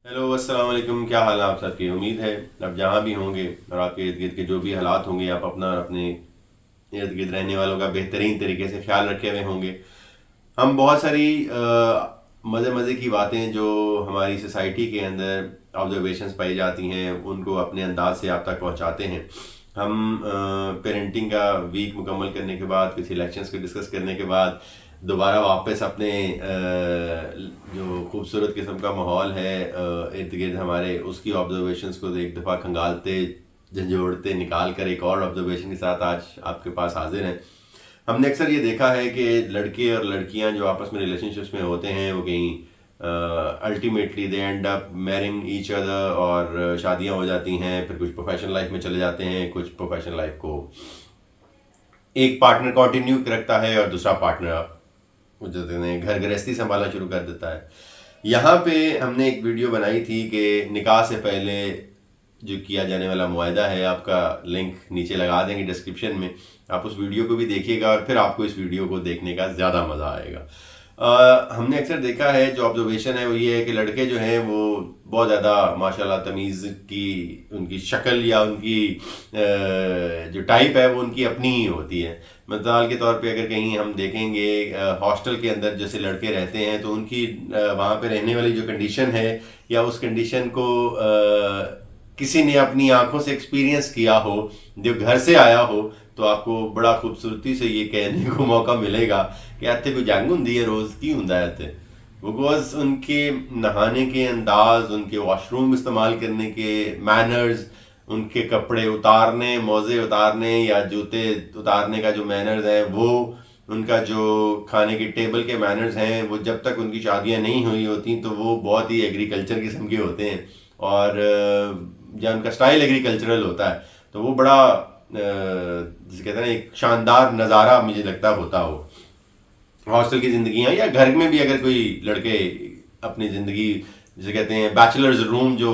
Hello السلام علیکم، کیا حال ہے آپ سب کی؟ امید ہے آپ جہاں بھی ہوں گے اور آپ کے ارد گرد کے جو بھی حالات ہوں گے، آپ اپنا اور اپنے ارد گرد رہنے والوں کا بہترین طریقے سے خیال رکھے ہوئے ہوں گے۔ ہم بہت ساری مزے کی باتیں جو ہماری سوسائٹی کے اندر آبزرویشنس پائی جاتی ہیں ان کو اپنے انداز سے آپ تک پہنچاتے ہیں۔ ہم پیرنٹنگ کا ویک مکمل کرنے کے بعد، کسی الیکشنس کو ڈسکس کرنے کے بعد دوبارہ واپس اپنے جو خوبصورت قسم کا ماحول ہے ارد گرد ہمارے، اس کی آبزرویشنس کو ایک دفعہ کھنگالتے جھنجھوڑتے نکال کر ایک اور آبزرویشن کے ساتھ آج آپ کے پاس حاضر ہیں۔ ہم نے اکثر یہ دیکھا ہے کہ لڑکے اور لڑکیاں جو آپس میں ریلیشن شپس میں ہوتے ہیں وہ کہیں ultimately they and up marrying each other, اور شادیاں ہو جاتی ہیں، پھر کچھ پروفیشنل لائف میں چلے جاتے ہیں، کچھ پروفیشنل لائف کو ایک پارٹنر کنٹینیو رکھتا ہے اور دوسرا پارٹنر گھر گرہستی سنبھالنا شروع کر دیتا ہے۔ یہاں پہ ہم نے ایک ویڈیو بنائی تھی کہ نکاح سے پہلے جو کیا جانے والا معاہدہ ہے، آپ کا لنک نیچے لگا دیں گے ڈسکرپشن میں، آپ اس ویڈیو کو بھی دیکھیے گا اور پھر آپ کو اس ویڈیو کو دیکھنے کا زیادہ مزہ آئے گا۔ ہم نے اکثر دیکھا ہے، جو آبزرویشن ہے وہ یہ ہے کہ لڑکے جو ہیں وہ بہت زیادہ ماشاءاللہ تمیز کی ان کی شکل یا ان کی جو ٹائپ ہے وہ ان کی اپنی ہی ہوتی ہے۔ مثال کے طور پہ اگر کہیں ہم دیکھیں گے ہاسٹل کے اندر جیسے لڑکے رہتے ہیں تو ان کی وہاں پہ رہنے والی جو کنڈیشن ہے یا اس کنڈیشن کو کسی نے اپنی آنکھوں سے ایکسپیرینس کیا ہو، جو گھر سے آیا ہو، تو آپ کو بڑا خوبصورتی سے یہ کہنے کو موقع ملے گا کہ اتنے کوئی جنگ ہوں روز کی ہوں اتنے، بیکاز ان کے نہانے کے انداز، ان کے واش روم استعمال کرنے کے مینرز، ان کے کپڑے اتارنے، موزے اتارنے یا جوتے اتارنے کا جو مینرز ہیں وہ، ان کا جو کھانے کی ٹیبل کے مینرز ہیں وہ جب تک ان کی شادیاں نہیں ہوئی ہوتی تو وہ بہت ہی ایگریکلچر قسم کے ہوتے ہیں، اور یا ان کا سٹائل ایگریکلچرل ہوتا ہے، تو وہ بڑا جسے کہتے ہیں ایک شاندار نظارہ مجھے لگتا ہوتا ہو۔ ہاسٹل کی زندگیاں یا گھر میں بھی اگر کوئی لڑکے اپنی زندگی جسے کہتے ہیں بیچلرز روم جو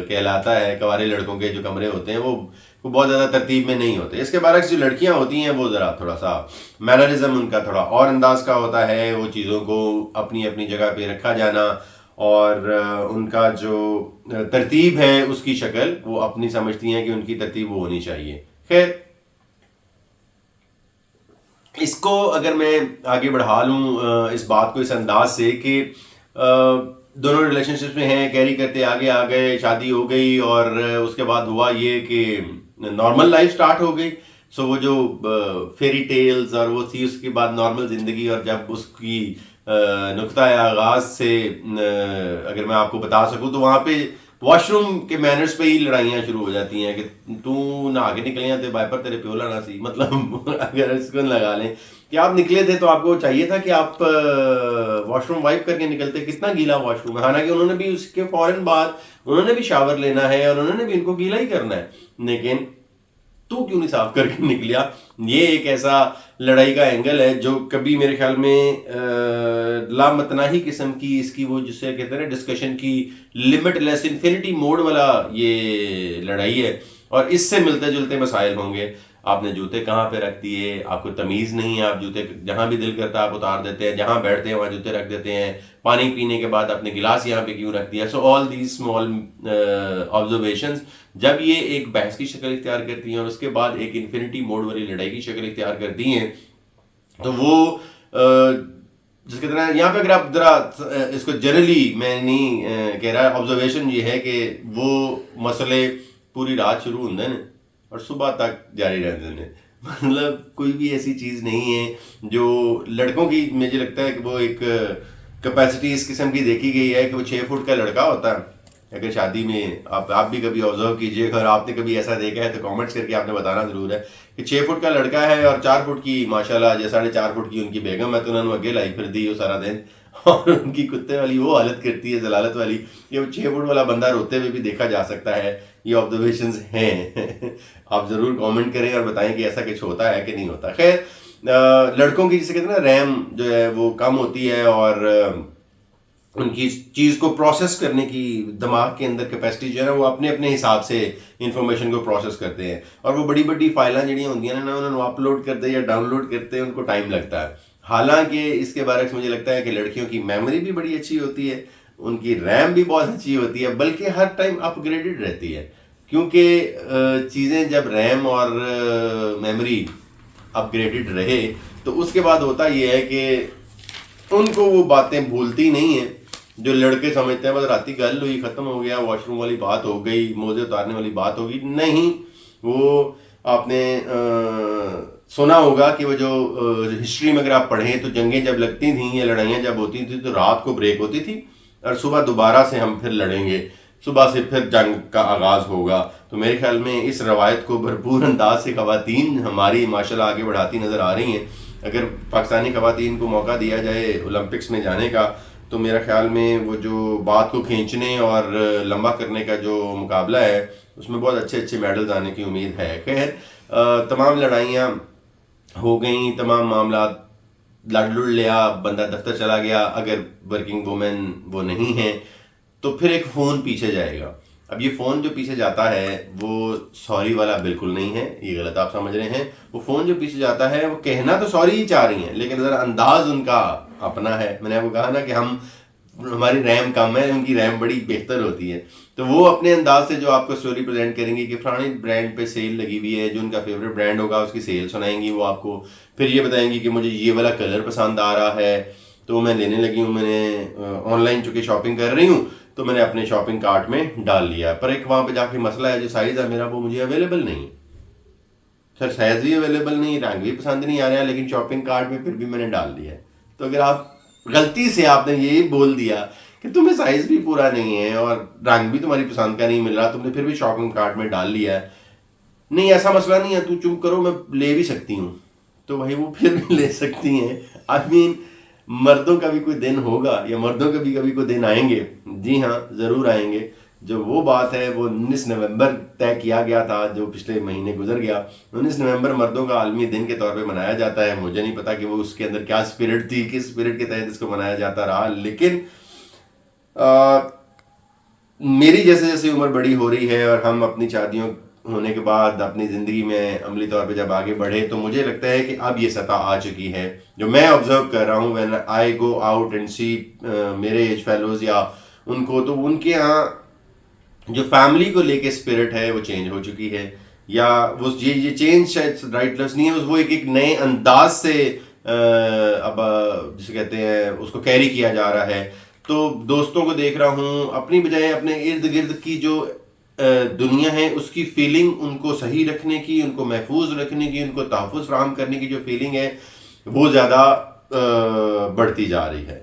کہلاتا ہے، کنوارے لڑکوں کے جو کمرے ہوتے ہیں وہ بہت زیادہ ترتیب میں نہیں ہوتے۔ اس کے برعکس جو لڑکیاں ہوتی ہیں وہ ذرا تھوڑا سا مینرزم ان کا تھوڑا اور انداز کا ہوتا ہے، وہ چیزوں کو اپنی اپنی جگہ پہ رکھا جانا، اور ان کا جو ترتیب ہے اس کی شکل وہ اپنی سمجھتی ہیں کہ ان کی ترتیب وہ ہونی چاہیے۔ خیر، اس کو اگر میں آگے بڑھا لوں اس بات کو اس انداز سے کہ دونوں ریلیشن شپس میں ہیں، کیری کرتے آگے آ گئے، شادی ہو گئی، اور اس کے بعد ہوا یہ کہ نارمل لائف سٹارٹ ہو گئی۔ سو وہ جو فیری ٹیلز اور وہ تھی، اس کے بعد نارمل زندگی، اور جب اس کی نقطۂ آغاز سے اگر میں آپ کو بتا سکوں تو وہاں پہ واش روم کے مینرز پہ ہی لڑائیاں شروع ہو جاتی ہیں کہ تو نہ آگے نکلیاں تے وائپر تیرے پیولا نہ سی، مطلب اگر اس کو لگا لیں کہ آپ نکلے تھے تو آپ کو چاہیے تھا کہ آپ واش روم وائپ کر کے نکلتے، کتنا گیلا واش روم ہے، حالانکہ انہوں نے بھی اس کے فوراً بعد انہوں نے بھی شاور لینا ہے اور انہوں نے بھی ان کو گیلا ہی کرنا ہے، لیکن تو کیوں نہیں صاف کر کے نکلیا؟ یہ ایک ایسا لڑائی کا اینگل ہے جو کبھی میرے خیال میں لامتناہی قسم کی اس کی وہ جسے کہتے ہیں ڈسکشن کی لمٹ لیس انفینٹی موڈ والا یہ لڑائی ہے، اور اس سے ملتے جلتے مسائل ہوں گے۔ آپ نے جوتے کہاں پہ رکھ دیے، آپ کو تمیز نہیں ہے، آپ جوتے جہاں بھی دل کرتا ہے آپ اتار دیتے ہیں، جہاں بیٹھتے ہیں وہاں جوتے رکھ دیتے ہیں، پانی پینے کے بعد اپنے گلاس یہاں پہ کیوں رکھ دیا۔ سو آل دیز اسمال آبزرویشنز جب یہ ایک بحث کی شکل اختیار کرتی ہیں اور اس کے بعد ایک انفینٹی موڈ والی لڑائی کی شکل اختیار کرتی ہیں، تو وہ جس کے طرح یہاں پہ اگر آپ ذرا اس کو جنرلی میں نہیں کہہ رہا، آبزرویشن یہ ہے کہ وہ مسئلے پوری رات شروع ہوتے ہیں اور صبح تک جاری رہتے ہیں، مطلب کوئی بھی ایسی چیز نہیں ہے جو لڑکوں کی مجھے لگتا ہے کہ وہ ایک کیپیسٹی اس قسم کی دیکھی گئی ہے کہ وہ 6 فٹ کا لڑکا ہوتا ہے۔ اگر شادی میں آپ بھی کبھی آبزرو کیجئے، اگر آپ نے کبھی ایسا دیکھا ہے تو کامنٹس کر کے آپ نے بتانا ضرور ہے کہ 6 فٹ کا لڑکا ہے اور 4 فٹ کی ماشاءاللہ یا 4.5 فٹ کی ان کی بیگم ہے، تو انہوں نے اگے لائی پھر دی وہ سارا دن، اور ان کی کتے والی وہ حالت کرتی ہے ضلالت والی کہ وہ 6 فٹ والا بندہ روتے ہوئے بھی دیکھا جا سکتا ہے۔ یہ آبزرویشنز ہیں آپ ضرور کامنٹ کریں اور بتائیں کہ ایسا کچھ ہوتا ہے کہ نہیں ہوتا۔ خیر، لڑکوں کی جسے کہتے ہیں نا ریم جو ہے وہ کم ہوتی ہے، اور ان کی چیز کو پروسیس کرنے کی دماغ کے اندر کیپیسٹی جو ہے نا وہ اپنے اپنے حساب سے انفارمیشن کو پروسیس کرتے ہیں، اور وہ بڑی بڑی فائلیں جڑی ہوتی ہیں نا انہوں نے اپلوڈ کرتے یا ڈاؤن لوڈ کرتے ان کو ٹائم لگتا ہے۔ حالانکہ اس کے برعکس مجھے لگتا ہے کہ لڑکیوں کی میموری بھی بڑی اچھی ہوتی ہے، ان کی ریم بھی بہت اچھی ہوتی ہے، بلکہ ہر ٹائم اپ گریڈڈ رہتی ہے، کیونکہ چیزیں جب ریم اور میموری اپ گریڈڈ رہے تو اس کے بعد ہوتا یہ ہے کہ ان کو وہ باتیں بھولتی نہیں ہیں جو لڑکے سمجھتے ہیں بس راتی گل ہوئی ختم ہو گیا، واش روم والی بات ہو گئی، موزے اتارنے والی بات ہوگی. نہیں، وہ آپ نے سنا ہوگا کہ وہ جو ہسٹری میں اگر آپ پڑھیں تو جنگیں جب لگتی تھیں یا لڑائیاں جب ہوتی تھیں تو رات کو بریک ہوتی تھی اور صبح دوبارہ سے ہم پھر لڑیں گے، صبح سے پھر جنگ کا آغاز ہوگا. تو میرے خیال میں اس روایت کو بھرپور انداز سے خواتین ہماری ماشاء اللہ آگے بڑھاتی نظر آ رہی ہیں. اگر پاکستانی خواتین کو موقع دیا جائے اولمپکس میں جانے کا تو میرا خیال میں وہ جو بات کو کھینچنے اور لمبا کرنے کا جو مقابلہ ہے اس میں بہت اچھے اچھے میڈلز آنے کی امید ہے. خیر، تمام لڑائیاں ہو گئیں، تمام معاملات لڑ لیا، بندہ دفتر چلا گیا. اگر ورکنگ وومن وہ نہیں ہیں تو پھر ایک فون پیچھے جائے گا. اب یہ فون جو پیچھے جاتا ہے وہ سوری والا بالکل نہیں ہے، یہ غلط آپ سمجھ رہے ہیں. وہ فون جو پیچھے جاتا ہے وہ کہنا تو سوری ہی چاہ رہی ہیں لیکن ذرا انداز ان کا اپنا ہے. میں نے آپ کو کہا نا کہ ہماری ریم کم ہے، ان کی ریم بڑی بہتر ہوتی ہے. تو وہ اپنے انداز سے جو آپ کو اسٹوری پریزنٹ کریں گی کہ فلانے برانڈ پہ سیل لگی ہوئی ہے، جو ان کا فیوریٹ برانڈ ہوگا اس کی سیل سنائیں گی وہ آپ کو. پھر یہ بتائیں گی کہ مجھے یہ والا کلر پسند آ رہا ہے تو میں لینے لگی ہوں. میں نے آن لائن چونکہ شاپنگ کر رہی ہوں تو میں نے اپنے شاپنگ کارٹ میں ڈال لیا، پر ایک وہاں پہ جا کے مسئلہ ہے جو سائز ہے میرا وہ مجھے اویلیبل نہیں. سر سائز بھی اویلیبل نہیں، رنگ بھی پسند نہیں آ رہا ہے، لیکن شاپنگ کارٹ میں پھر بھی میں نے ڈال دیا. تو اگر آپ غلطی سے آپ نے یہی بول دیا کہ تمہیں سائز بھی پورا نہیں ہے اور رنگ بھی تمہاری پسند کا نہیں مل رہا، تم نے پھر بھی شاپنگ کارٹ میں ڈال لیا ہے، نہیں ایسا مسئلہ نہیں ہے، تو چپ کرو میں لے بھی سکتی ہوں، تو بھائی وہ پھر بھی لے سکتی ہیں. مردوں کا بھی کوئی دن ہوگا یا مردوں کے بھی کبھی کوئی دن آئیں گے. جی ہاں ضرور آئیں گے. جو وہ بات ہے وہ 19 نومبر طے کیا گیا تھا جو پچھلے مہینے گزر گیا. 19 نومبر مردوں کا عالمی دن کے طور پہ منایا جاتا ہے. مجھے نہیں پتا کہ وہ اس کے اندر کیا اسپرٹ تھی، کس اسپرٹ کے تحت اس کو منایا جاتا رہا، لیکن میری جیسے جیسے عمر بڑی ہو رہی ہے اور ہم اپنی شادیوں ہونے کے بعد اپنی زندگی میں عملی طور پہ جب آگے بڑھے تو مجھے لگتا ہے کہ اب یہ سطح آ چکی ہے جو میں آبزرو کر رہا ہوں. When I go out and see میرے ایج فیلوز یا ان کو، تو ان کے یہاں جو فیملی کو لے کے اسپرٹ ہے وہ چینج ہو چکی ہے، یا وہ یہ چینج شاید رائٹ لفظ نہیں ہے، وہ ایک نئے انداز سے اب جسے کہتے ہیں اس کو کیری کیا جا رہا ہے. تو دوستوں کو دیکھ رہا ہوں اپنی بجائے اپنے ارد گرد کی جو دنیا ہے اس کی فیلنگ ان کو صحیح رکھنے کی، ان کو محفوظ رکھنے کی، ان کو تحفظ فراہم کرنے کی جو فیلنگ ہے وہ زیادہ بڑھتی جا رہی ہے.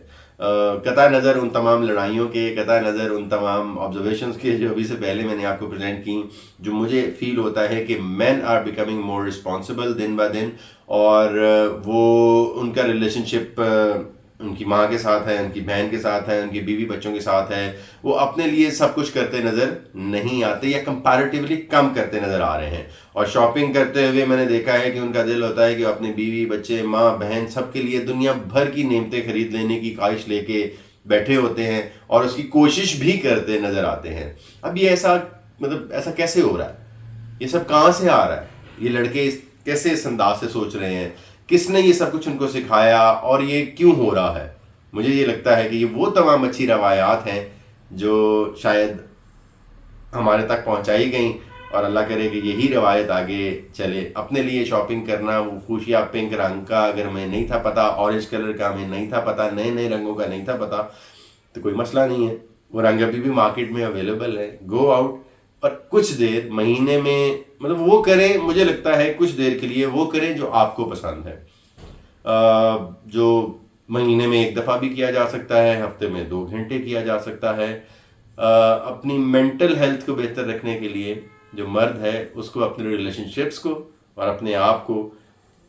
قطع نظر ان تمام لڑائیوں کے، قطع نظر ان تمام آبزرویشنز کے جو ابھی سے پہلے میں نے آپ کو پریزنٹ کی، جو مجھے فیل ہوتا ہے کہ مین آر بیکمنگ مور رسپانسبل دن با دن، اور وہ ان کا ریلیشن شپ ان کی ماں کے ساتھ ہے، ان کی بہن کے ساتھ ہے، ان کی بیوی بچوں کے ساتھ ہے. وہ اپنے لیے سب کچھ کرتے نظر نہیں آتے یا کمپیریٹیولی کم کرتے نظر آ رہے ہیں. اور شاپنگ کرتے ہوئے میں نے دیکھا ہے کہ ان کا دل ہوتا ہے کہ اپنی بیوی بچے ماں بہن سب کے لیے دنیا بھر کی نعمتیں خرید لینے کی خواہش لے کے بیٹھے ہوتے ہیں اور اس کی کوشش بھی کرتے نظر آتے ہیں. اب یہ ایسا کیسے ہو رہا ہے؟ یہ سب کہاں سے آ رہا ہے؟ یہ لڑکے کیسے اس انداز سے سوچ رہے ہیں؟ کس نے یہ سب کچھ ان کو سکھایا اور یہ کیوں ہو رہا ہے؟ مجھے یہ لگتا ہے کہ یہ وہ تمام اچھی روایات ہیں جو شاید ہمارے تک پہنچائی گئیں، اور اللہ کرے کہ یہی روایت آگے چلے. اپنے لیے شاپنگ کرنا، وہ فوشیا پنک رنگ کا اگر ہمیں نہیں تھا پتہ، اورنج کلر کا ہمیں نہیں تھا پتہ، نئے نئے رنگوں کا نہیں تھا پتہ، تو کوئی مسئلہ نہیں ہے، وہ رنگ ابھی بھی مارکیٹ میں اویلیبل ہے. گو آؤٹ اور کچھ دیر مہینے میں وہ کریں، مجھے لگتا ہے کچھ دیر کے لیے وہ کریں جو آپ کو پسند ہے، جو مہینے میں ایک دفعہ بھی کیا جا سکتا ہے، ہفتے میں 2 گھنٹے کیا جا سکتا ہے. اپنی مینٹل ہیلتھ کو بہتر رکھنے کے لیے جو مرد ہے اس کو اپنے ریلیشن شپس کو اور اپنے آپ کو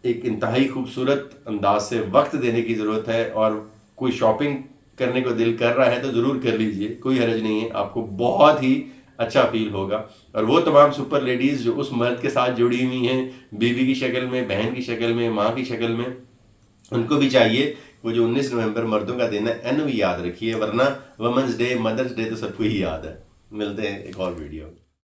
ایک انتہائی خوبصورت انداز سے وقت دینے کی ضرورت ہے. اور کوئی شاپنگ کرنے کو دل کر رہا ہے تو ضرور کر لیجئے، کوئی حرج نہیں ہے، آپ کو بہت ہی اچھا فیل ہوگا. اور وہ تمام سپر لیڈیز جو اس مرد کے ساتھ جڑی ہوئی ہیں بیوی کی شکل میں، بہن کی شکل میں، ماں کی شکل میں، ان کو بھی چاہیے وہ جو 19 نومبر مردوں کا دن ہے بھی یاد رکھیے، ورنہ وومنس ڈے، مدرس ڈے تو سب کو ہی یاد ہے. ملتے ہیں ایک اور ویڈیو.